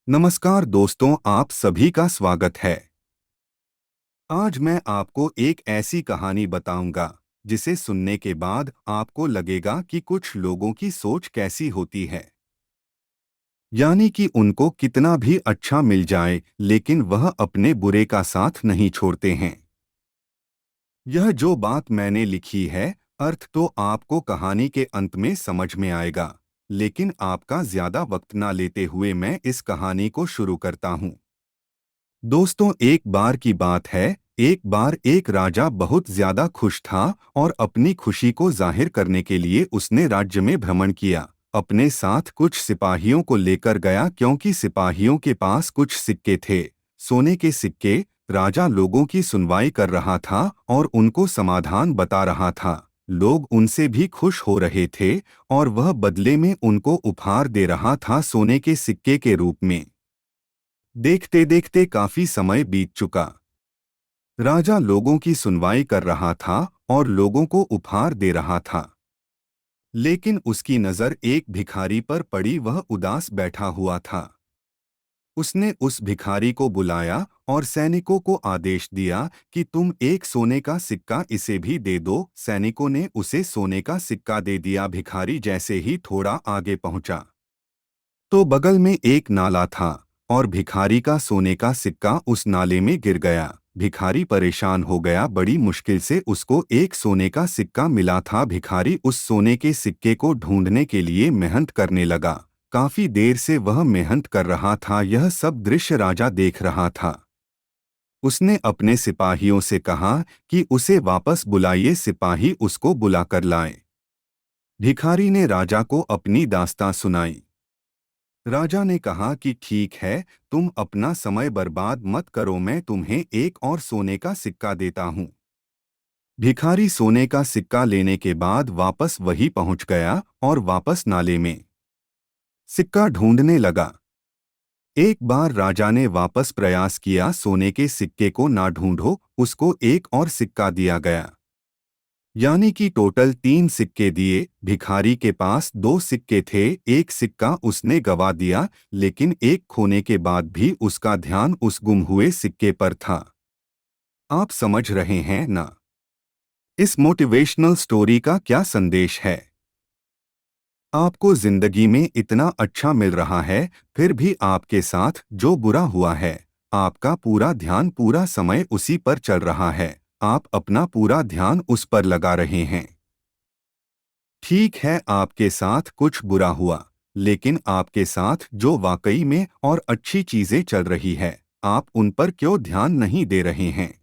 नमस्कार दोस्तों, आप सभी का स्वागत है। आज मैं आपको एक ऐसी कहानी बताऊंगा जिसे सुनने के बाद आपको लगेगा कि कुछ लोगों की सोच कैसी होती है। यानी कि उनको कितना भी अच्छा मिल जाए लेकिन वह अपने बुरे का साथ नहीं छोड़ते हैं। यह जो बात मैंने लिखी है, अर्थ तो आपको कहानी के अंत में समझ में आएगा। लेकिन आपका ज्यादा वक्त ना लेते हुए मैं इस कहानी को शुरू करता हूँ। दोस्तों, एक बार की बात है। एक बार एक राजा बहुत ज्यादा खुश था और अपनी खुशी को जाहिर करने के लिए उसने राज्य में भ्रमण किया। अपने साथ कुछ सिपाहियों को लेकर गया क्योंकि सिपाहियों के पास कुछ सिक्के थे, सोने के सिक्के। राजा लोगों की सुनवाई कर रहा था और उनको समाधान बता रहा था। लोग उनसे भी खुश हो रहे थे और वह बदले में उनको उपहार दे रहा था, सोने के सिक्के के रूप में। देखते देखते काफी समय बीत चुका। राजा लोगों की सुनवाई कर रहा था और लोगों को उपहार दे रहा था। लेकिन उसकी नजर एक भिखारी पर पड़ी, वह उदास बैठा हुआ था। उसने उस भिखारी को बुलाया और सैनिकों को आदेश दिया कि तुम एक सोने का सिक्का इसे भी दे दो। सैनिकों ने उसे सोने का सिक्का दे दिया। भिखारी जैसे ही थोड़ा आगे पहुंचा तो बगल में एक नाला था और भिखारी का सोने का सिक्का उस नाले में गिर गया। भिखारी परेशान हो गया, बड़ी मुश्किल से उसको एक सोने का सिक्का मिला था। भिखारी उस सोने के सिक्के को ढूंढने के लिए मेहनत करने लगा। काफी देर से वह मेहनत कर रहा था। यह सब दृश्य राजा देख रहा था। उसने अपने सिपाहियों से कहा कि उसे वापस बुलाइए। सिपाही उसको बुलाकर लाए। भिखारी ने राजा को अपनी दास्तां सुनाई। राजा ने कहा कि ठीक है, तुम अपना समय बर्बाद मत करो, मैं तुम्हें एक और सोने का सिक्का देता हूँ। भिखारी सोने का सिक्का लेने के बाद वापस वही पहुंच गया और वापस नाले में सिक्का ढूंढने लगा। एक बार राजा ने वापस प्रयास किया, सोने के सिक्के को ना ढूंढो, उसको एक और सिक्का दिया गया। यानी कि टोटल 3 सिक्के दिए। भिखारी के पास 2 सिक्के थे, एक सिक्का उसने गवा दिया, लेकिन एक खोने के बाद भी उसका ध्यान उस गुम हुए सिक्के पर था। आप समझ रहे हैं ना? इस मोटिवेशनल स्टोरी का क्या संदेश है? आपको जिंदगी में इतना अच्छा मिल रहा है, फिर भी आपके साथ जो बुरा हुआ है, आपका पूरा ध्यान पूरा समय उसी पर चल रहा है। आप अपना पूरा ध्यान उस पर लगा रहे हैं। ठीक है, आपके साथ कुछ बुरा हुआ, लेकिन आपके साथ जो वाकई में और अच्छी चीजें चल रही है, आप उन पर क्यों ध्यान नहीं दे रहे हैं?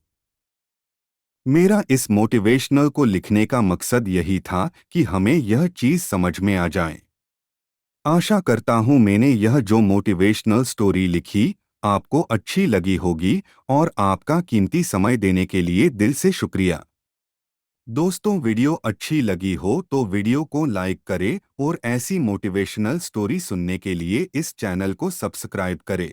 मेरा इस मोटिवेशनल को लिखने का मकसद यही था कि हमें यह चीज समझ में आ जाए। आशा करता हूं मैंने यह जो मोटिवेशनल स्टोरी लिखी, आपको अच्छी लगी होगी और आपका कीमती समय देने के लिए दिल से शुक्रिया। दोस्तों, वीडियो अच्छी लगी हो तो वीडियो को लाइक करें और ऐसी मोटिवेशनल स्टोरी सुनने के लिए इस चैनल को सब्सक्राइब करें।